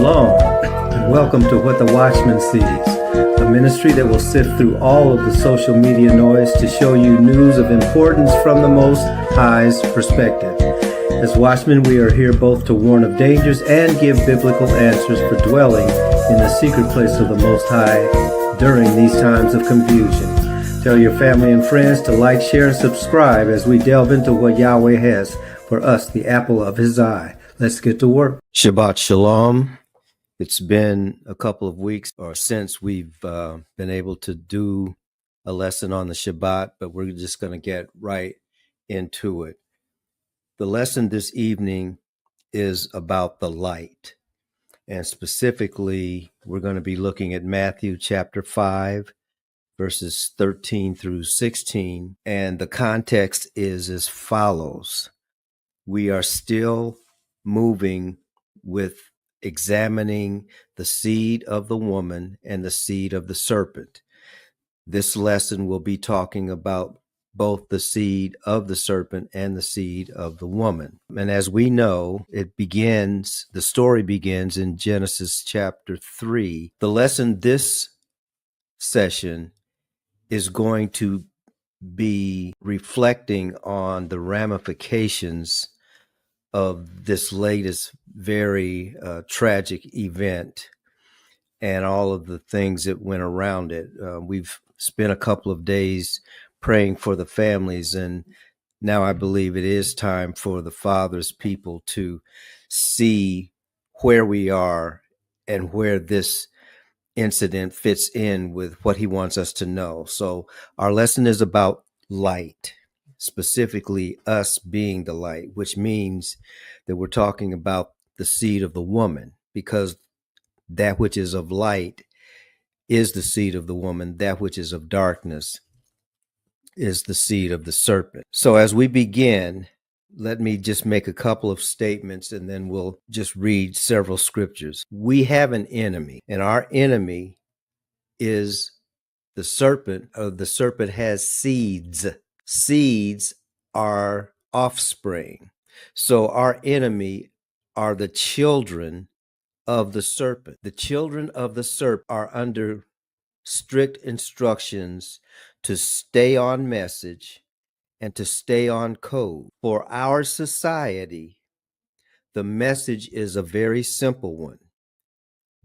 Shalom, and welcome to What the Watchman Sees, a ministry that will sift through all of the social media noise to show you news of importance from the Most High's perspective. As watchmen, we are here both to warn of dangers and give biblical answers for dwelling in the secret place of the Most High during these times of confusion. Tell your family and friends to like, share, and subscribe as we delve into what Yahweh has for us, the apple of his eye. Let's get to work. Shabbat Shalom. It's been a couple of weeks or since we've been able to do a lesson on the Shabbat, but we're just going to get right into it. The lesson this evening is about the light. And specifically, we're going to be looking at Matthew chapter 5, verses 13 through 16. And the context is as follows. We are still moving with examining the seed of the woman and the seed of the serpent. This lesson will be talking about both the seed of the serpent and the seed of the woman. And as we know, the story begins in Genesis chapter 3. The lesson this session is going to be reflecting on the ramifications of this latest very tragic event and all of the things that went around it. We've spent a couple of days praying for the families, and now I believe it is time for the Father's people to see where we are and where this incident fits in with what he wants us to know. So our lesson is about light, specifically us being the light, which means that we're talking about the seed of the woman, because that which is of light is the seed of the woman. That which is of darkness is the seed of the serpent. So as we begin, let me just make a couple of statements and then we'll just read several scriptures. We have an enemy, and our enemy is the serpent. The serpent has seeds. Seeds are offspring. So our enemy are the children of the serpent. The children of the serpent are under strict instructions to stay on message and to stay on code. For our society, the message is a very simple one.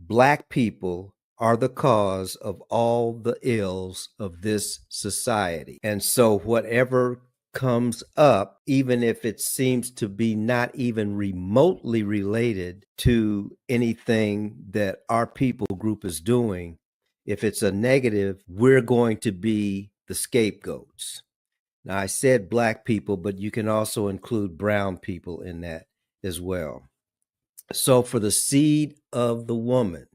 Black people are the cause of all the ills of this society. And so whatever comes up, even if it seems to be not even remotely related to anything that our people group is doing, if it's a negative, we're going to be the scapegoats. Now, I said black people, but you can also include brown people in that as well. So for the seed of the woman,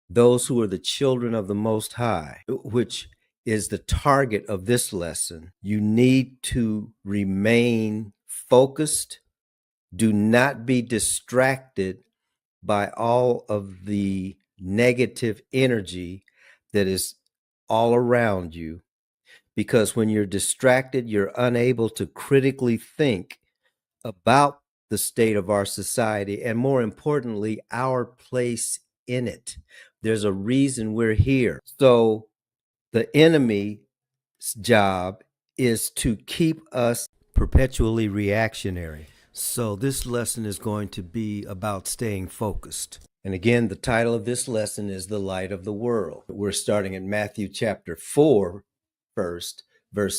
those who are the children of the Most High, which is the target of this lesson, you need to remain focused. Do not be distracted by all of the negative energy that is all around you, because when you're distracted, you're unable to critically think about the state of our society and, more importantly, our place in it. There's a reason we're here. So the enemy's job is to keep us perpetually reactionary. So this lesson is going to be about staying focused. And again, the title of this lesson is The Light of the World. We're starting at Matthew chapter 4, verse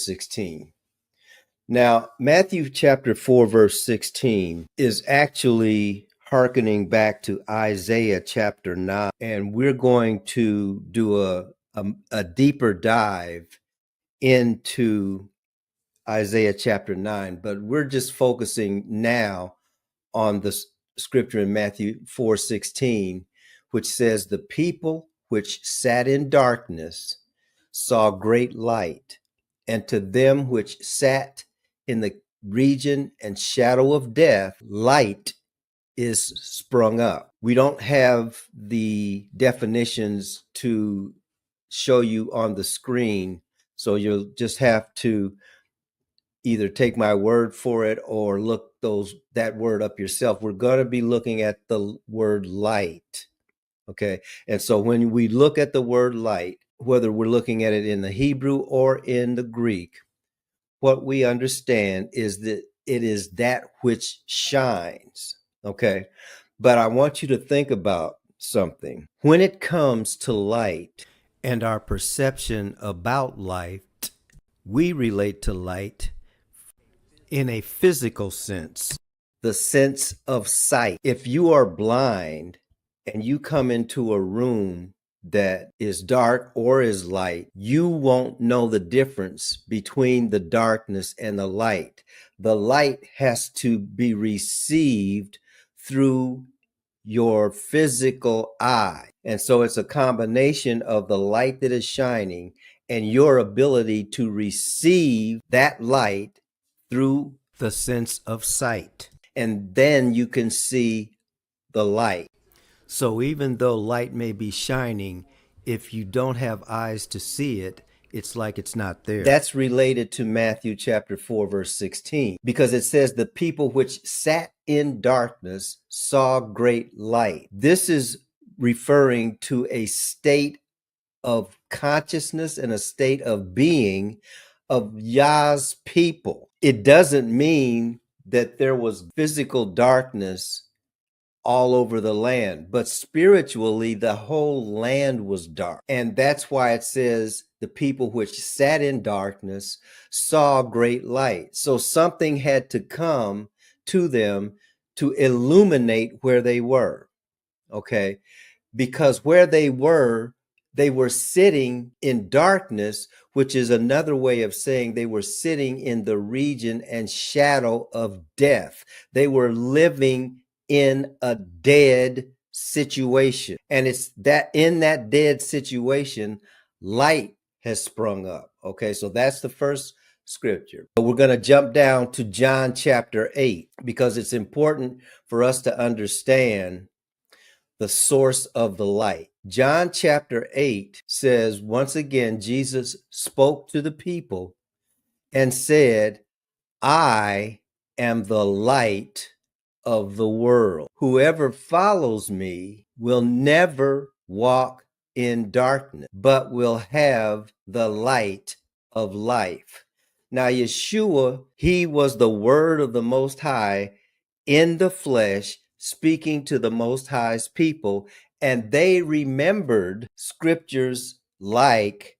16. Now, Matthew chapter 4, verse 16 is actually hearkening back to Isaiah chapter 9, and we're going to do a deeper dive into Isaiah chapter 9, but we're just focusing now on the scripture in Matthew 4:16, which says, "The people which sat in darkness saw great light, and to them which sat in the region and shadow of death, light is sprung up." We don't have the definitions to show you on the screen, so you'll just have to either take my word for it or look that word up yourself. We're going to be looking at the word light. Okay. And so when we look at the word light, whether we're looking at it in the Hebrew or in the Greek, what we understand is that it is that which shines. Okay. But I want you to think about something. When it comes to light and our perception about light, we relate to light in a physical sense, the sense of sight. If you are blind and you come into a room that is dark or is light, you won't know the difference between the darkness and the light. The light has to be received through your physical eye. And so it's a combination of the light that is shining and your ability to receive that light through the sense of sight. And then you can see the light. So even though light may be shining, if you don't have eyes to see it, it's like it's not there. That's related to Matthew chapter 4, verse 16, because it says, the people which sat in darkness saw great light. This is referring to a state of consciousness and a state of being of Yah's people. It doesn't mean that there was physical darkness all over the land, but spiritually the whole land was dark. And that's why it says the people which sat in darkness saw great light. So something had to come to them to illuminate where they were. Okay. Because where they were sitting in darkness, which is another way of saying they were sitting in the region and shadow of death. They were living in a dead situation. And it's that in that dead situation, light has sprung up. Okay, so that's the first scripture. But we're going to jump down to John chapter 8 because it's important for us to understand the source of the light. John chapter 8 says, once again, Jesus spoke to the people and said, I am the light of the world. Whoever follows me will never walk in darkness, but will have the light of life. Now, Yeshuah, he was the word of the Most High in the flesh, speaking to the Most High's people, and they remembered scriptures like,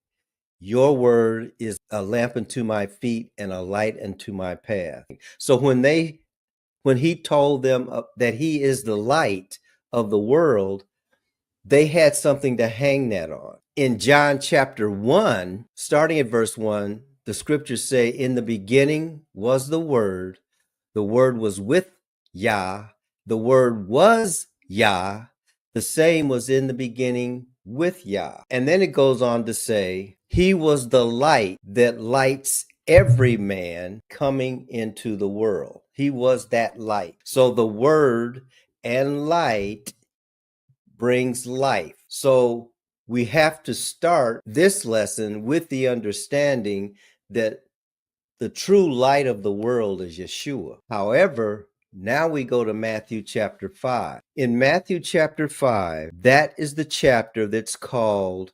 your word is a lamp unto my feet and a light unto my path. So when he told them that he is the light of the world, they had something to hang that on. In John chapter 1, starting at verse 1, the scriptures say, in the beginning was the Word was with Yah, the Word was Yah, the same was in the beginning with Yah. And then it goes on to say, he was the light that lights every man coming into the world. He was that light. So the Word and light brings life. So we have to start this lesson with the understanding that the true light of the world is Yeshuah. However, now we go to Matthew chapter 5. In Matthew chapter 5, that is the chapter that's called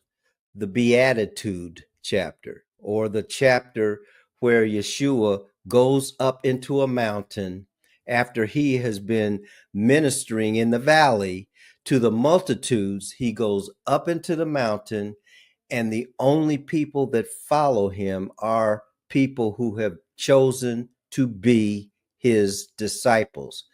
the Beatitude chapter, or the chapter where Yeshuah goes up into a mountain after he has been ministering in the valley to the multitudes. He goes up into the mountain, and the only people that follow him are people who have chosen to be his disciples.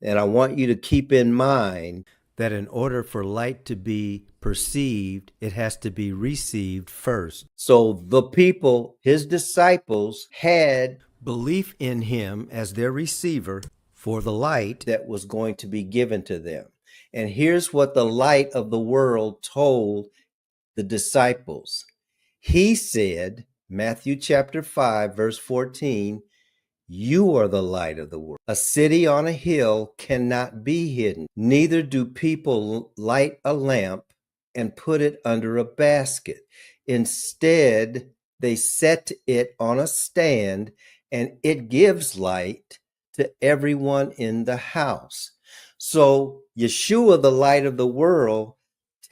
And I want you to keep in mind that in order for light to be perceived, it has to be received first. So the people, his disciples, had belief in him as their receiver for the light that was going to be given to them. And here's what the light of the world told the disciples. He said, Matthew chapter 5, verse 14, you are the light of the world. A city on a hill cannot be hidden. Neither do people light a lamp and put it under a basket. Instead, they set it on a stand, and it gives light to everyone in the house. So Yeshuah, the light of the world,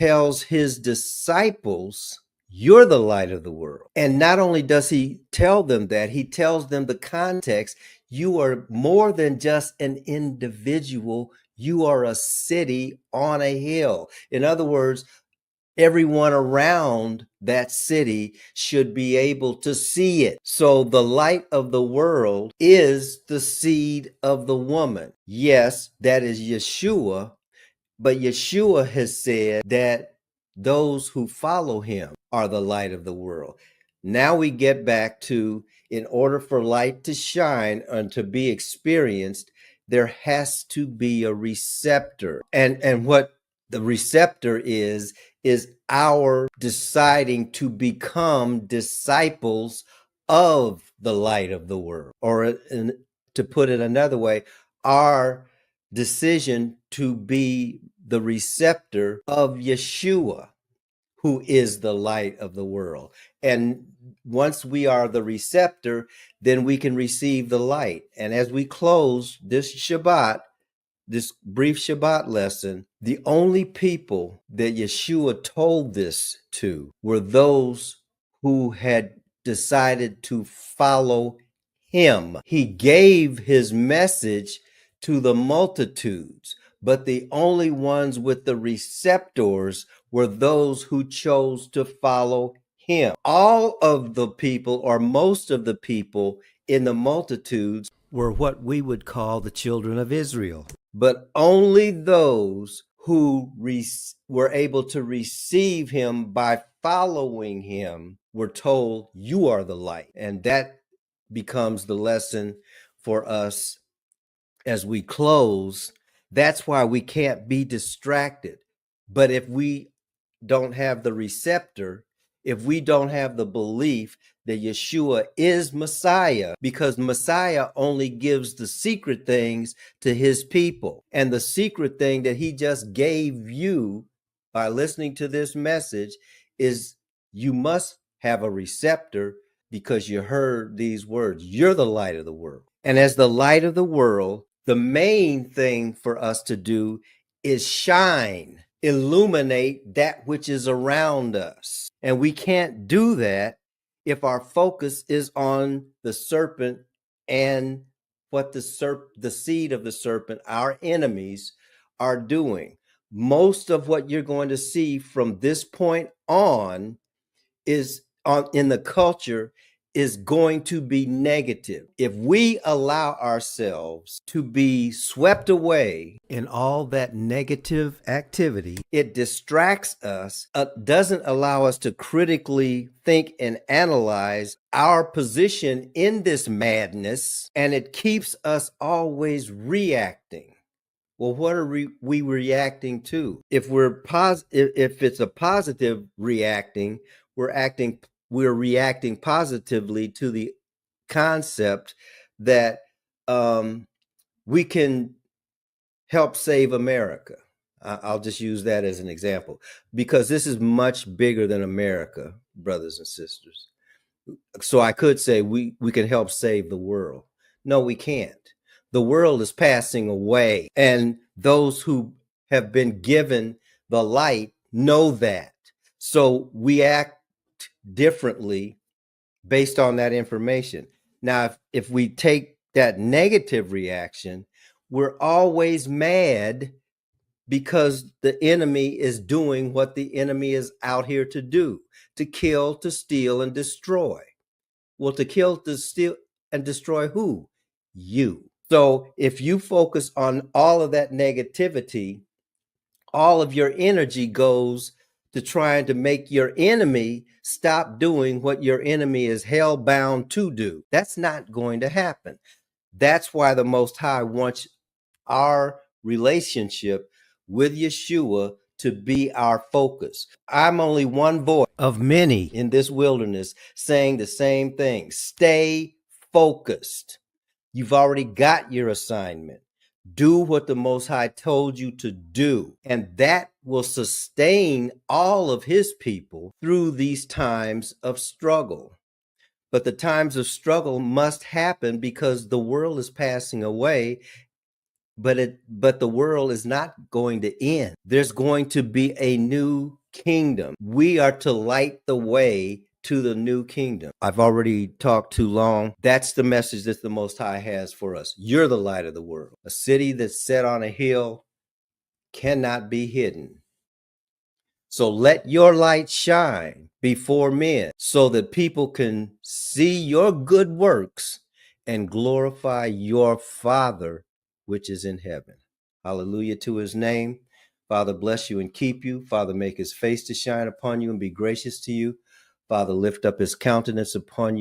tells his disciples, you're the light of the world. And not only does he tell them that, he tells them the context. You are more than just an individual. You are a city on a hill. In other words, everyone around that city should be able to see it. So the light of the world is the seed of the woman. Yes, that is Yeshuah, but Yeshua has said that those who follow him are the light of the world. Now we get back to, in order for light to shine and to be experienced, there has to be a receptor. And what the receptor is our deciding to become disciples of the light of the world. Or to put it another way, our decision to be the receptor of Yeshua, who is the light of the world. And once we are the receptor, then we can receive the light. And as we close this Shabbat, this brief Shabbat lesson, the only people that Yeshua told this to were those who had decided to follow him. He gave his message to the multitudes, but the only ones with the receptors were those who chose to follow him. All of the people, or most of the people in the multitudes, were what we would call the children of Israel. But only those who were able to receive him by following him were told, you are the light. And that becomes the lesson for us as we close. That's why we can't be distracted. But if we don't have the receptor, if we don't have the belief that Yeshua is Messiah, because Messiah only gives the secret things to his people. And the secret thing that he just gave you by listening to this message is you must have a receptor, because you heard these words. You're the light of the world. And as the light of the world, the main thing for us to do is shine, illuminate that which is around us. And we can't do that if our focus is on the serpent and what the seed of the serpent, our enemies, are doing. Most of what you're going to see from this point on is in the culture is going to be negative. If we allow ourselves to be swept away in all that negative activity, it distracts us, doesn't allow us to critically think and analyze our position in this madness, and it keeps us always reacting. Well, what are we reacting to? If if it's a positive reacting, we're reacting positively to the concept that we can help save America. I'll just use that as an example, because this is much bigger than America, brothers and sisters. So I could say we can help save the world. No, we can't. The world is passing away, and those who have been given the light know that. So we act differently based on that information. Now, if we take that negative reaction, we're always mad because the enemy is doing what the enemy is out here to do, to kill, to steal, and destroy. Well, to kill, to steal, and destroy who? You. So if you focus on all of that negativity, all of your energy goes to trying to make your enemy stop doing what your enemy is hell bound to do. That's not going to happen. That's why the Most High wants our relationship with Yeshua to be our focus. I'm only one voice of many in this wilderness saying the same thing. Stay focused. You've already got your assignment. Do what the Most High told you to do, and that will sustain all of his people through these times of struggle. But the times of struggle must happen because the world is passing away, but the world is not going to end. There's going to be a new kingdom. We are to light the way to the new kingdom. I've already talked too long. That's the message that the Most High has for us. You're the light of the world. A city that's set on a hill cannot be hidden. So let your light shine before men so that people can see your good works and glorify your Father which is in heaven. Hallelujah to his name. Father, bless you and keep you. Father, make his face to shine upon you and be gracious to you. Father, lift up his countenance upon you.